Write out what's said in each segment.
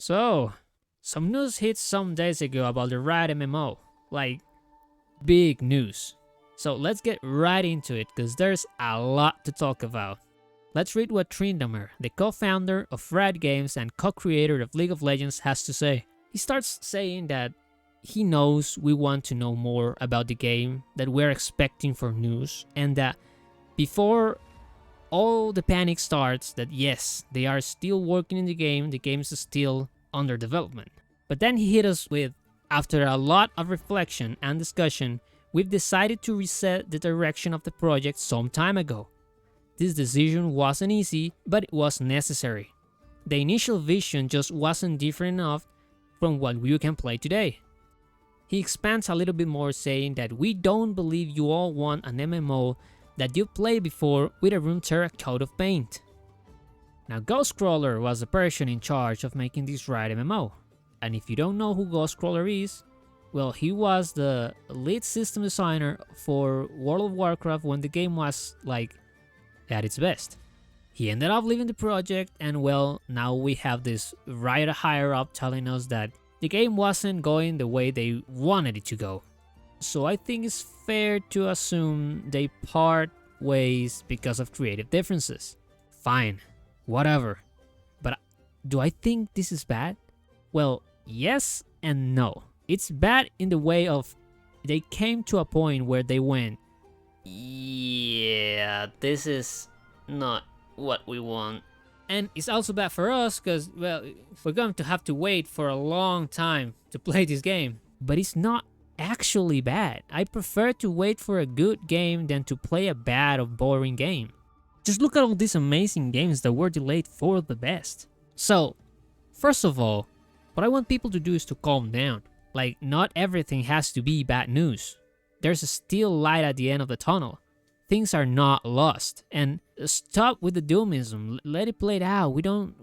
So, some news hit some days ago about the Riot MMO. Like, big news. So let's get right into it because there's a lot to talk about. Let's read what Trindamer, the co-founder of Riot Games and co-creator of League of Legends, has to say. He starts saying that he knows we want to know more about the game, that we're expecting for news, and that before all the panic starts, that yes, they are still working in the game is still under development. But then he hit us with, after a lot of reflection and discussion, we've decided to reset the direction of the project some time ago. This decision wasn't easy, but it was necessary. The initial vision just wasn't different enough from what you can play today. He expands a little bit more, saying that we don't believe you all want an MMO that you played before with a Runeterra coat of paint. Now, Ghostcrawler was the person in charge of making this Riot MMO, and if you don't know who Ghostcrawler is, well, he was the lead system designer for World of Warcraft when the game was like at its best. He ended up leaving the project, and well, now we have this Riot higher up telling us that the game wasn't going the way they wanted it to go. So I think it's fair to assume they part ways because of creative differences. Fine, whatever. But do I think this is bad? Well, yes and no. It's bad in the way of they came to a point where they went, yeah, this is not what we want. And it's also bad for us because, well, we're going to have to wait for a long time to play this game. But it's not actually bad. I prefer to wait for a good game than to play a bad or boring game. Just look at all these amazing games that were delayed for the best. So, first of all, what I want people to do is to calm down. Like, not everything has to be bad news. There's still light at the end of the tunnel. Things are not lost. And stop with the doomism. Let it play it out. We don't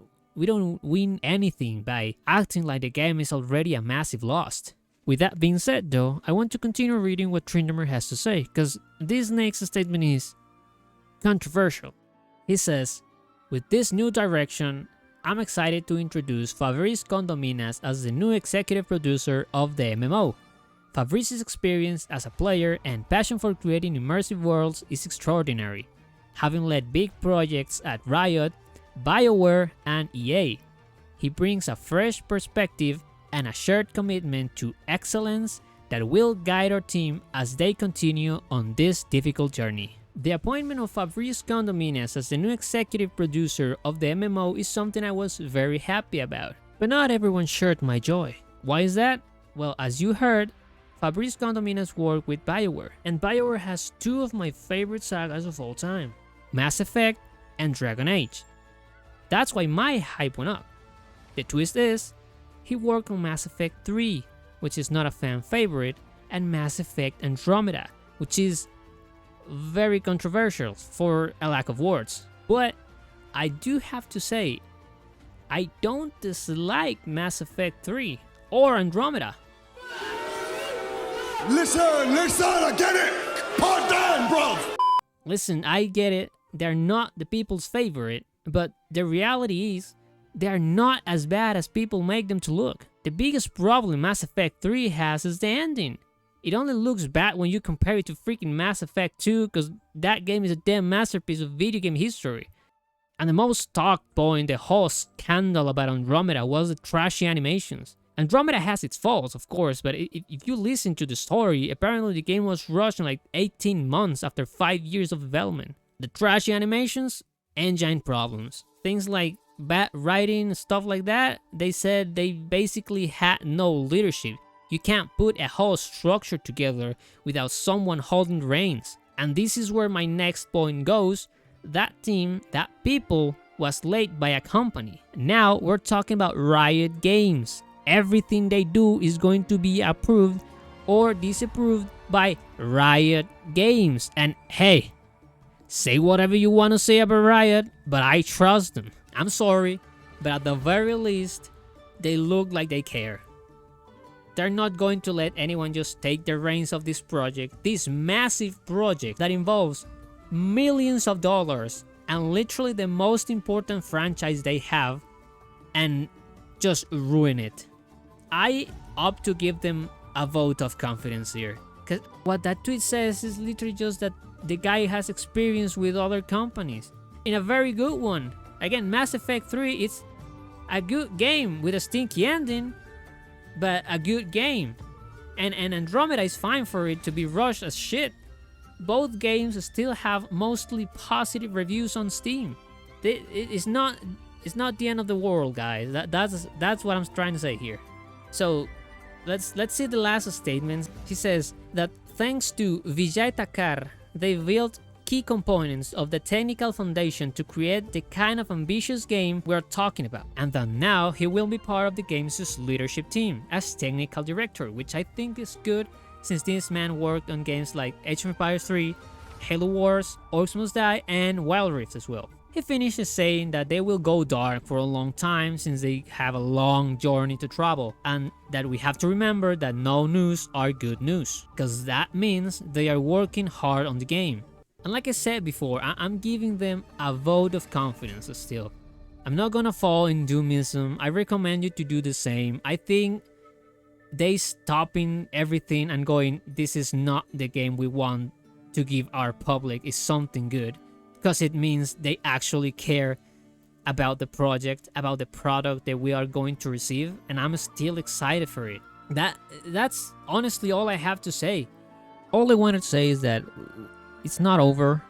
win anything by acting like the game is already a massive loss. With that being said though, I want to continue reading what Trindamer has to say, because this next statement is controversial. He says, with this new direction, I'm excited to introduce Fabrice Condominas as the new executive producer of the MMO. Fabrice's experience as a player and passion for creating immersive worlds is extraordinary, having led big projects at Riot, BioWare, and EA. He brings a fresh perspective and a shared commitment to excellence that will guide our team as they continue on this difficult journey. The appointment of Fabrice Condominas as the new executive producer of the MMO is something I was very happy about, but not everyone shared my joy. Why is that? Well, as you heard, Fabrice Condominas worked with BioWare, and BioWare has two of my favorite sagas of all time, Mass Effect and Dragon Age. That's why my hype went up. The twist is, he worked on Mass Effect 3, which is not a fan favorite, and Mass Effect Andromeda, which is very controversial for a lack of words. But I do have to say, I don't dislike Mass Effect 3 or Andromeda. Listen, I get it! Pardon, bro! Listen, I get it, they're not the people's favorite, but the reality is, they are not as bad as people make them to look. The biggest problem Mass Effect 3 has is the ending. It only looks bad when you compare it to freaking Mass Effect 2 because that game is a damn masterpiece of video game history. And the most talked point, the whole scandal about Andromeda was the trashy animations. Andromeda has its faults, of course, but if you listen to the story, apparently the game was rushed in like 18 months after 5 years of development. The trashy animations, engine problems. Things like bad writing, stuff like that, they said they basically had no leadership. You can't put a whole structure together without someone holding the reins. And this is where my next point goes. That team, that people, was led by a company. Now we're talking about Riot Games. Everything they do is going to be approved or disapproved by Riot Games. And hey, say whatever you want to say about Riot, but I trust them. I'm sorry, but at the very least, they look like they care. They're not going to let anyone just take the reins of this project, this massive project that involves millions of dollars and literally the most important franchise they have, and just ruin it. I opt to give them a vote of confidence here. Because what that tweet says is literally just that the guy has experience with other companies. In a very good one. Again, Mass Effect 3, it's a good game with a stinky ending, but a good game. And Andromeda is fine for it to be rushed as shit. Both games still have mostly positive reviews on Steam. It's not the end of the world, guys. That's what I'm trying to say here. So let's see the last statement. He says that thanks to Vijay Thakkar, they built key components of the technical foundation to create the kind of ambitious game we're talking about, and that now he will be part of the game's leadership team as technical director, which I think is good since this man worked on games like Age of Empires 3, Halo Wars, Orcs Must Die, and Wild Rift as well. He finishes saying that they will go dark for a long time since they have a long journey to travel, and that we have to remember that no news are good news, because that means they are working hard on the game. And like I said before, I'm giving them a vote of confidence still. I'm not gonna fall in doomism. I recommend you to do the same. I think they stopping everything and going, this is not the game we want to give our public is something good, because it means they actually care about the project, about the product that we are going to receive, and I'm still excited for it. That's honestly all I have to say. All I want to say is that it's not over.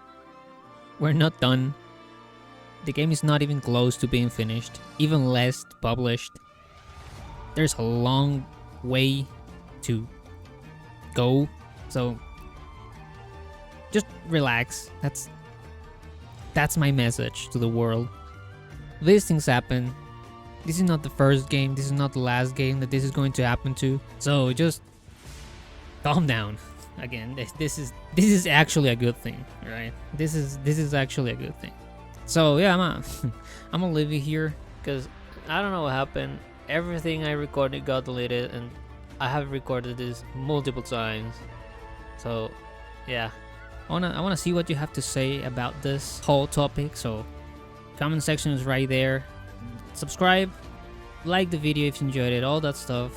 We're not done. The game is not even close to being finished, even less published. There's a long way to go, so just relax. That's my message to the world. These things happen. This is not the first game, this is not the last game that this is going to happen to, so just calm down. Again, this is actually a good thing, right? This is actually a good thing. So yeah, I'm gonna leave it here because I don't know what happened. Everything I recorded got deleted, and I have recorded this multiple times. So yeah, I wanna see what you have to say about this whole topic. So comment section is right there. Subscribe, like the video if you enjoyed it, all that stuff.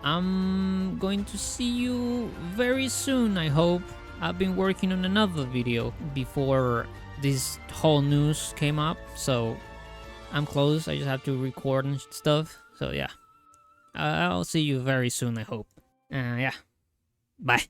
I'm going to see you very soon, I hope. I've been working on another video before this whole news came up, so I'm close. I just have to record and stuff. So yeah, I'll see you very soon, I hope. Yeah, bye.